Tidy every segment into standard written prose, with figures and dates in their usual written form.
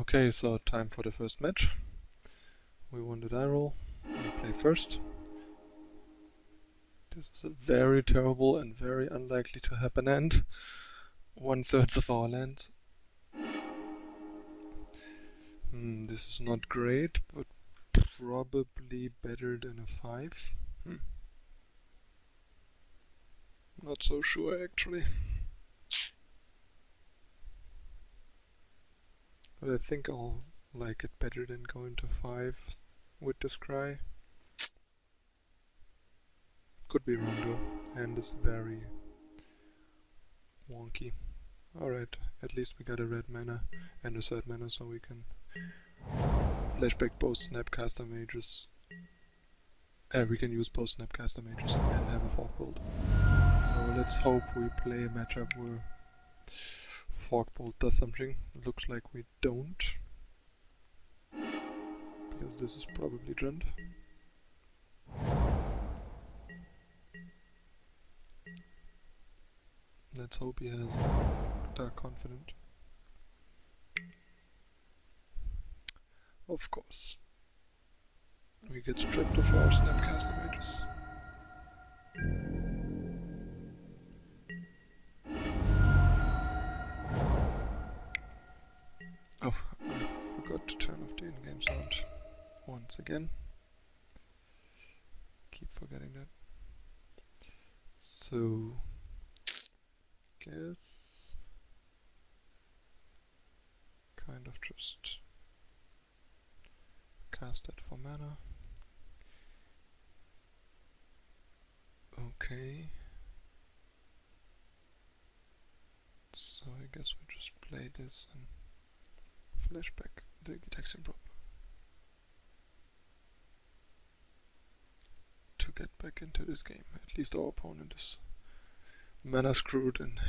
Okay, so time for the first match. We won the die roll. We play first. This is a very terrible and very unlikely to happen end. 1/3 of our lands. This is not great, but probably better than a 5. Not so sure actually. But I think I'll like it better than going to 5 with this cry. Could be wrong though, and it's very wonky. Alright, at least we got a red mana and a third mana, so we can flashback both Snapcaster Mages. We can use both Snapcaster Mages and have a Forkbolt. So let's hope we play a matchup where Forkbolt does something. Looks like we don't, because this is probably Junt. Let's hope he has Dark Confident. Of course. We get stripped of our Snapcaster Mages. Oh, I forgot to turn off the in-game sound once again. Keep forgetting that. So, guess kind of just cast that for mana. Okay. So I guess we just play this and flashback the Gitaxian Prop to get back into this game. At least our opponent is mana screwed and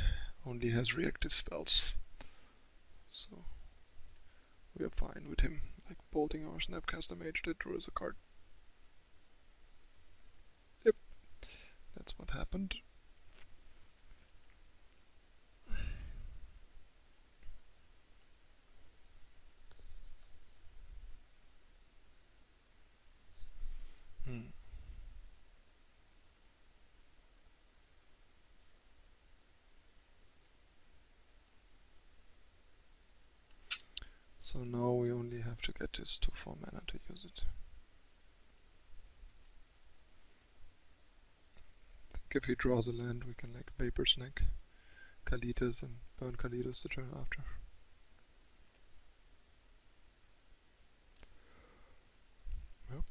only has reactive spells. So we are fine with him, like bolting our Snapcaster Mage that draws a card. Yep, that's what happened. So now we only have to get this to 4 mana to use it. I think if he draws a land, we can like Vapor Snake Kalitas and burn Kalitas the turn after. Yep.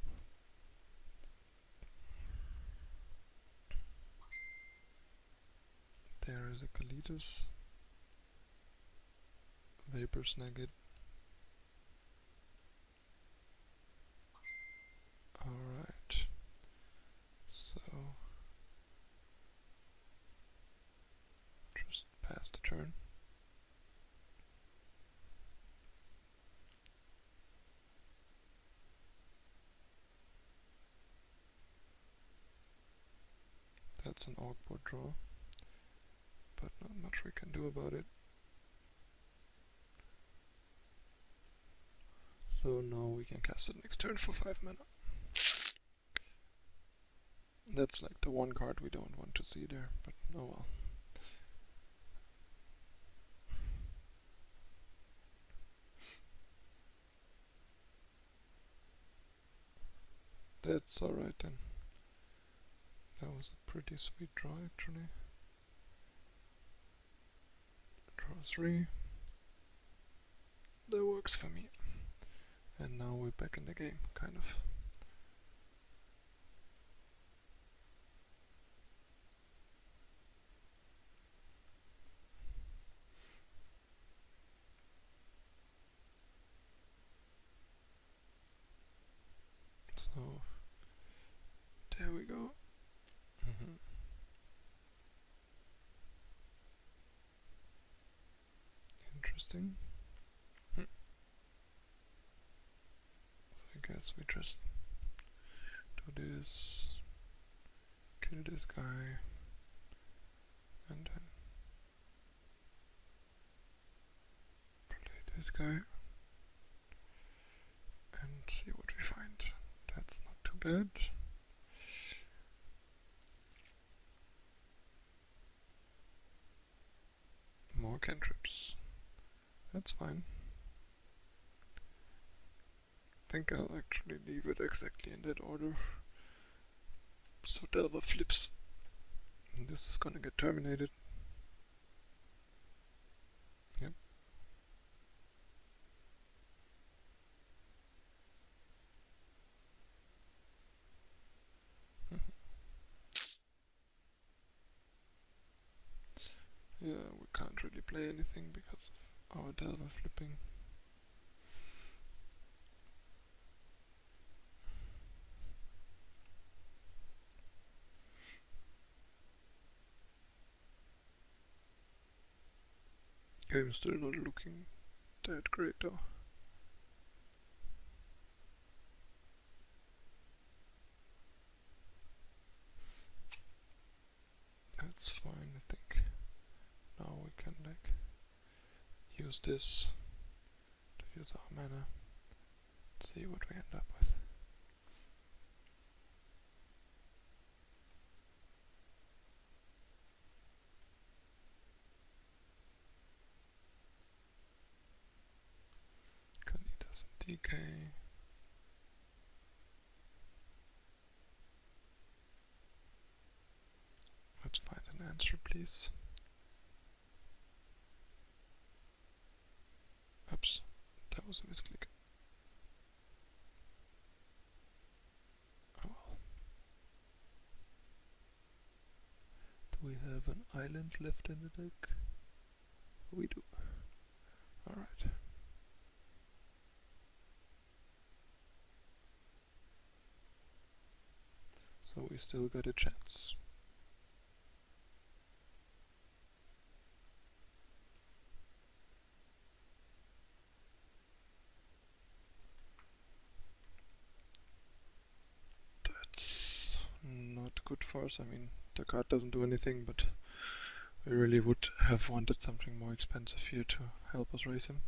There is a Kalitas. Vapor Snake it. Alright, so just pass the turn. That's an awkward draw, but not much we can do about it. So now we can cast it next turn for 5 mana. That's like the one card we don't want to see there, but oh well. That's alright then. That was a pretty sweet draw actually. Draw 3. That works for me. And now we're back in the game, kind of. So, there we go. Interesting. So I guess we just do this, kill this guy, and then play this guy. Let's see what we find. That's not too bad. More cantrips. That's fine. I think I'll actually leave it exactly in that order. So Delver flips. And this is gonna get terminated. Yep. Yeah, we can't really play anything because of our Delver flipping. I'm still not looking that great though. That's fine, I think. Now we can like use this to use our mana, see what we end up with. Kanitas and DK. Let's find an answer, please. Oops, that was a misclick. Oh well. Do we have an island left in the deck? We do. Alright. So we still got a chance. That's not good for us. I mean, the card doesn't do anything, but we really would have wanted something more expensive here to help us raise him.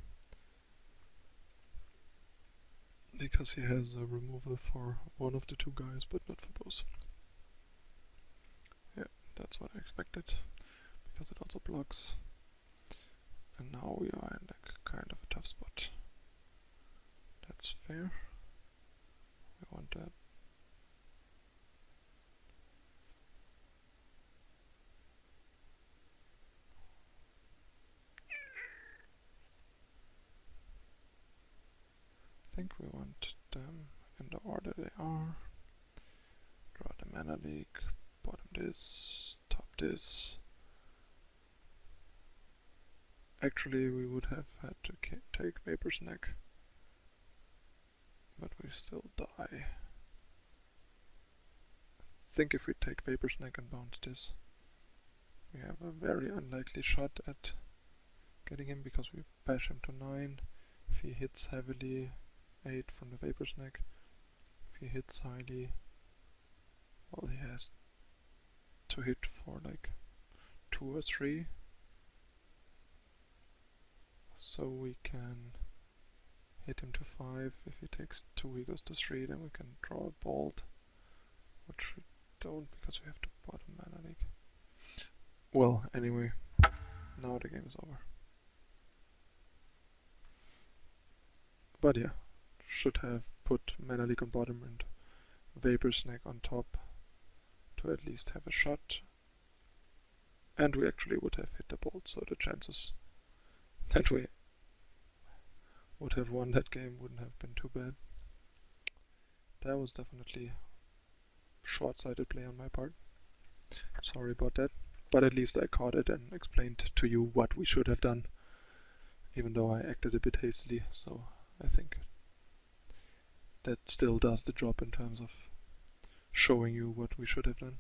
Because he has a removal for one of the two guys, but not for both. Yeah, that's what I expected, because it also blocks. And now we are in like kind of a tough spot. That's fair. We want that. I think we want them in the order they are. Draw the mana leak, bottom this, top this. Actually, we would have had to take Vapor's Neck, but we still die. I think if we take Vapor's Neck and bounce this, we have a very unlikely shot at getting him because we bash him to 9. If he hits heavily, 8 from the Vapor's Neck. If he hits highly, well, he has to hit for like 2 or 3. So we can hit him to 5. If he takes 2, he goes to 3. Then we can draw a bolt, which we don't because we have to bottom mana leak. Well, anyway, now the game is over. But yeah, should have put mana leak on bottom and Vapor's Neck on top to at least have a shot. And we actually would have hit the bolt, so the chances that we would have won that game wouldn't have been too bad. That was definitely short-sighted play on my part. Sorry about that. But at least I caught it and explained to you what we should have done, even though I acted a bit hastily, so I think that still does the job in terms of showing you what we should have done.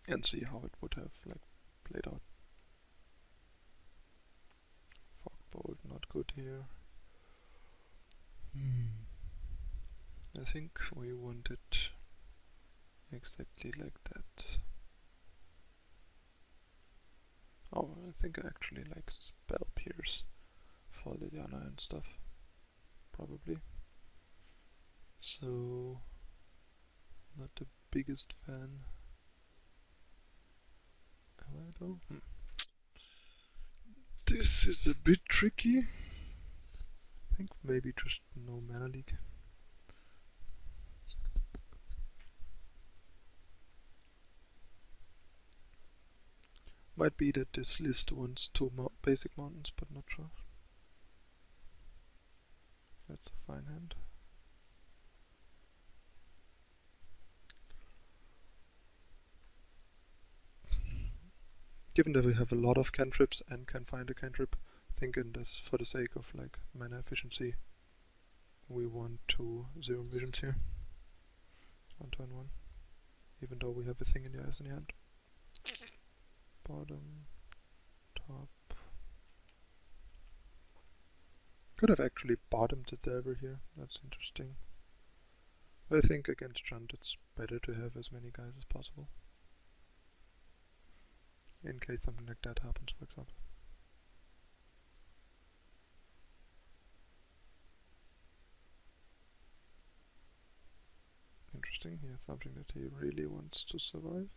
And see how it would have like played out. Fog Bolt, not good here. I think we want it exactly like that. Oh, I think I actually like Spell Pierce for the stuff, probably. So, not the biggest fan. Am I though? This is a bit tricky. I think maybe just no mana leak. Might be that this list wants 2 basic mountains, but not sure. That's a fine hand. Given that we have a lot of cantrips and can find a cantrip, I think in this, for the sake of like mana efficiency, we want 2 0 visions here on turn 1, even though we have a thing in the eyes in the hand. Bottom, top. Could have actually bottomed the Delver here, that's interesting. But I think against Junt it's better to have as many guys as possible, in case something like that happens, for example. Interesting, he has something that he really wants to survive.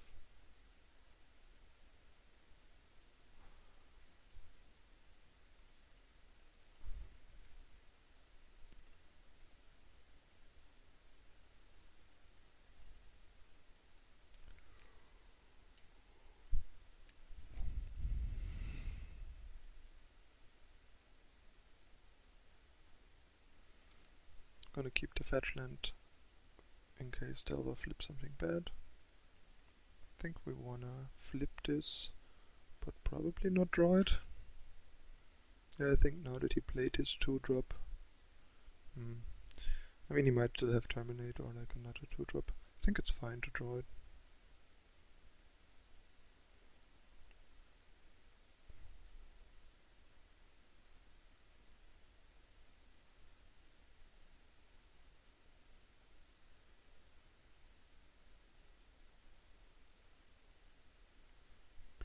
Gonna keep the fetch land in case Delver flips something bad. I think we wanna flip this, but probably not draw it. Yeah, I think now that he played his 2-drop, I mean he might still have Terminate or like another 2-drop. I think it's fine to draw it.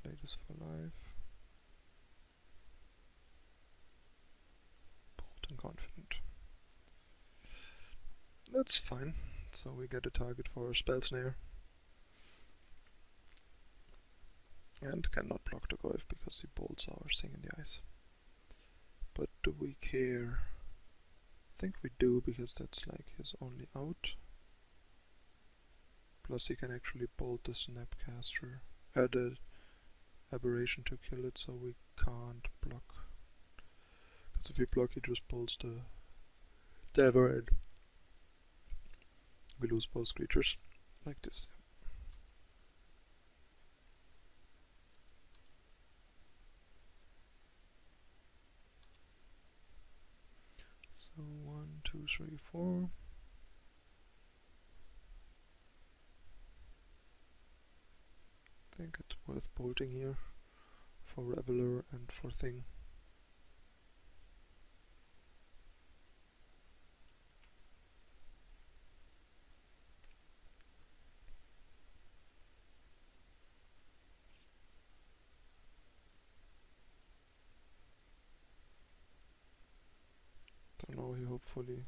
Play this for life. Bold and confident. That's fine. So we get a target for Spell Snare. And cannot block the Goyf because he bolts our thing in the eyes. But do we care? I think we do, because that's like his only out. Plus he can actually bolt the Snapcaster, the Aberration to kill it, so we can't block. Because if we block, he just bolts the Delver and we lose both creatures, like this. So 1, 2, 3, 4. I think it's worth bolting here for Reveler and for Thing. So now he hopefully,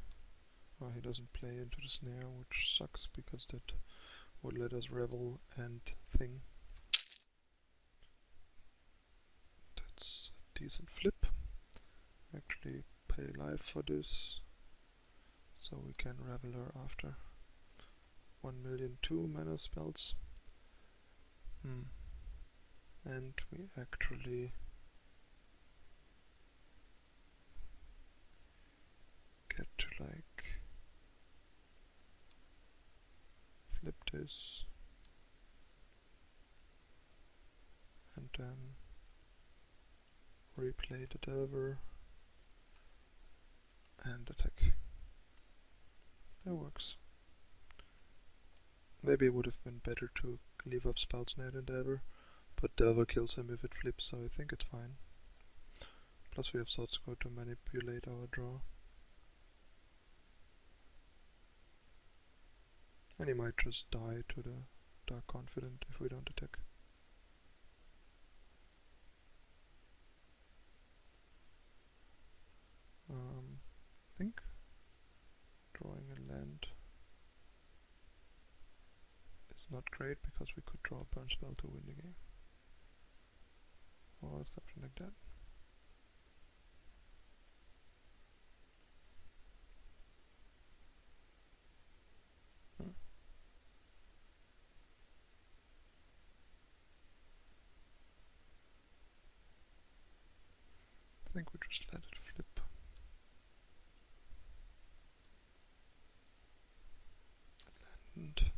he doesn't play into the snare, which sucks because that would let us Revel and Thing. That's a decent flip. Actually pay life for this, so we can Reveler after 1,000,002 mana spells. And we actually get to like flip this and then replay the Delver and attack. That works. Maybe it would have been better to leave up Spell Snare than Delver, but Delver kills him if it flips, so I think it's fine. Plus we have Sword Score to manipulate our draw. And he might just die to the Dark Confident if we don't attack. not great because we could draw a burn spell to win the game. Or something like that. I think we just let it flip. And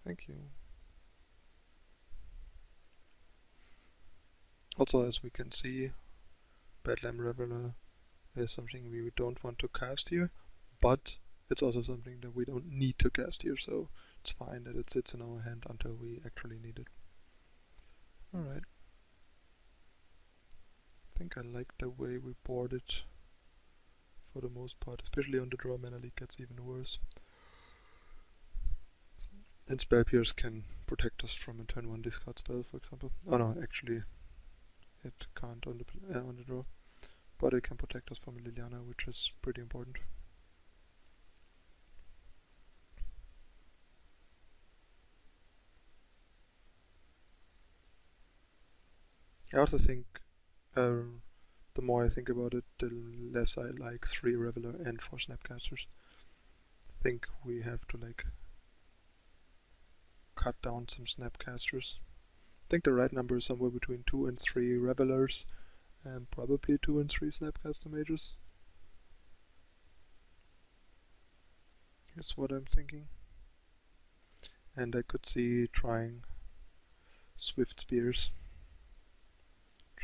thank you. Also, as we can see, Bedlam Reveler is something we don't want to cast here, but it's also something that we don't need to cast here, so it's fine that it sits in our hand until we actually need it. Alright. I think I like the way we board it for the most part, especially on the draw mana leak gets even worse. And Spell Pierce can protect us from a turn 1 discard spell, for example. Oh no, actually it can't on the draw. But it can protect us from Liliana, which is pretty important. I also think the more I think about it, the less I like 3 Reveler and 4 Snapcasters. I think we have to like cut down some Snapcasters. I think the right number is somewhere between 2 and 3 Revelers and probably 2 and 3 Snapcaster Mages. Is what I'm thinking. And I could see trying Swift Spears,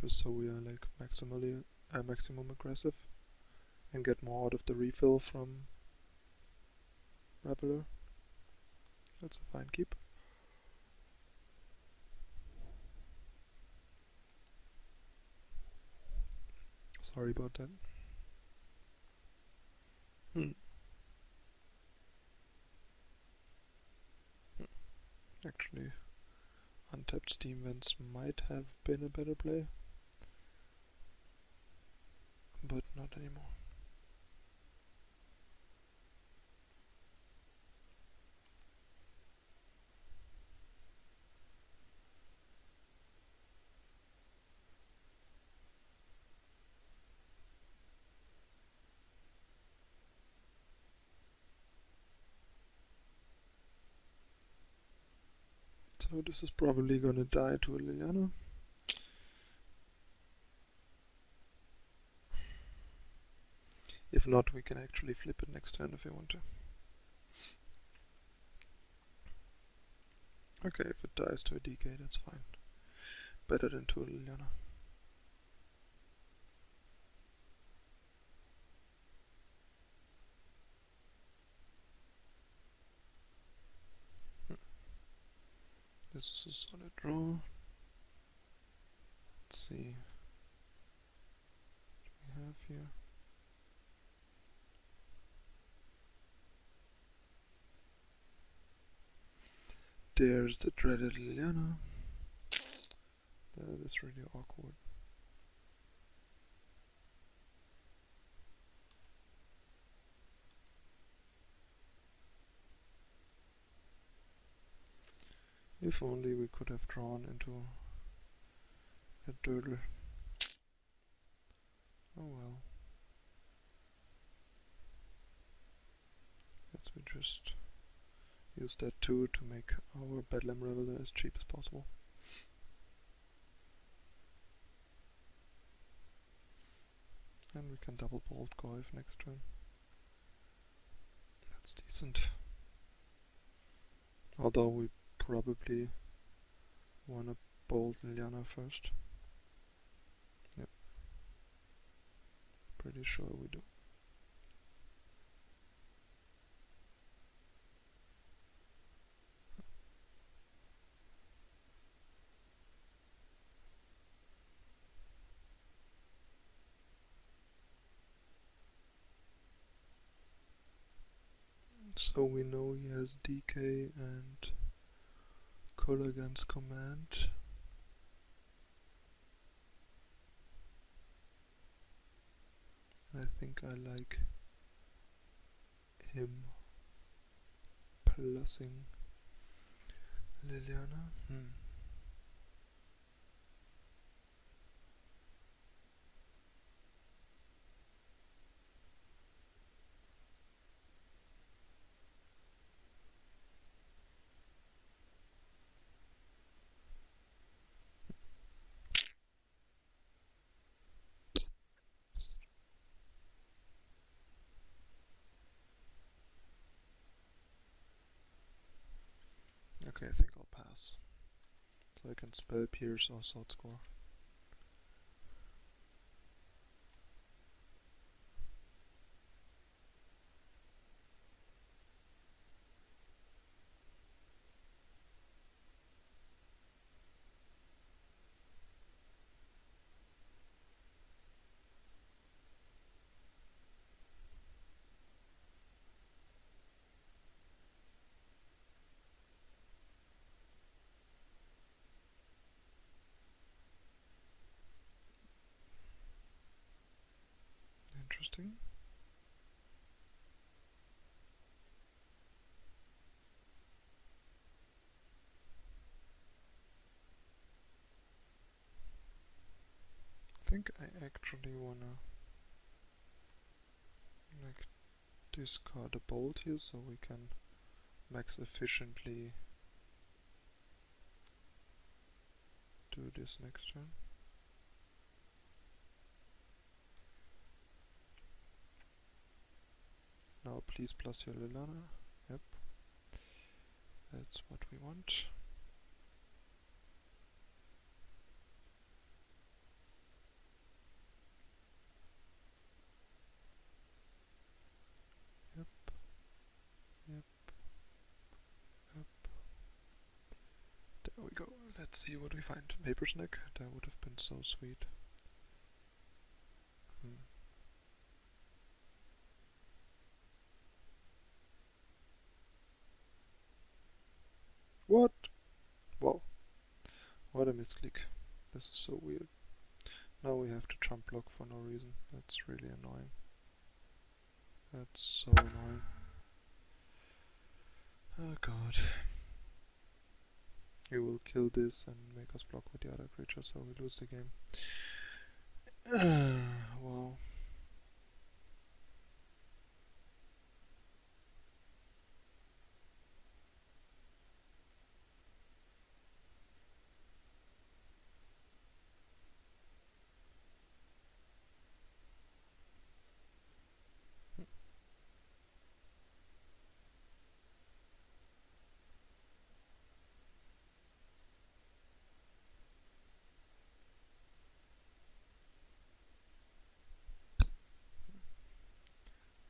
just so we are like maximum aggressive and get more out of the refill from Reveler. That's a fine keep. Sorry about that. Actually, untapped Steam Vents might have been a better play, but not anymore. So this is probably gonna die to a Liliana. If not, we can actually flip it next turn if we want to. Okay, if it dies to a DK, that's fine. Better than to a Liliana. This is a solid draw. Let's see what we have here. There's the dreaded Liliana. That is really awkward. If only we could have drawn into a Dirtle. Oh well. Guess we just use that too to make our Bedlam Reveler as cheap as possible. And we can double bolt Goyf next turn. That's decent. Although we probably wanna bolt Liliana first. Yep. Pretty sure we do. So we know he has DK and Kolaghan's command. I think I like him plussing Liliana. Okay, I think I'll pass. So I can spell Pierce or Sword Score. Interesting. I think I actually wanna like discard a bolt here so we can max efficiently do this next turn. Now please plus your Liliana. Yep. That's what we want. Yep. Yep. Yep. There we go. Let's see what we find. Vapor's Neck? That would have been so sweet. What? Wow. What a misclick. This is so weird. Now we have to jump block for no reason. That's really annoying. That's so annoying. Oh god. He will kill this and make us block with the other creature, so we lose the game. Wow.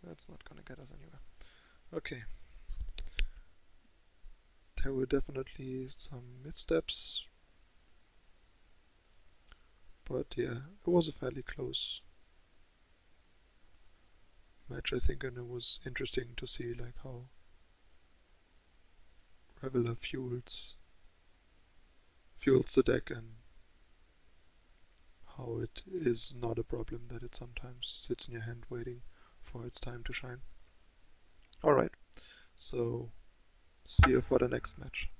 That's not gonna get us anywhere. Okay. There were definitely some missteps. But yeah, it was a fairly close match, I think, and it was interesting to see like how Reveler fuels the deck and how it is not a problem that it sometimes sits in your hand waiting for its time to shine. Alright, so see you for the next match.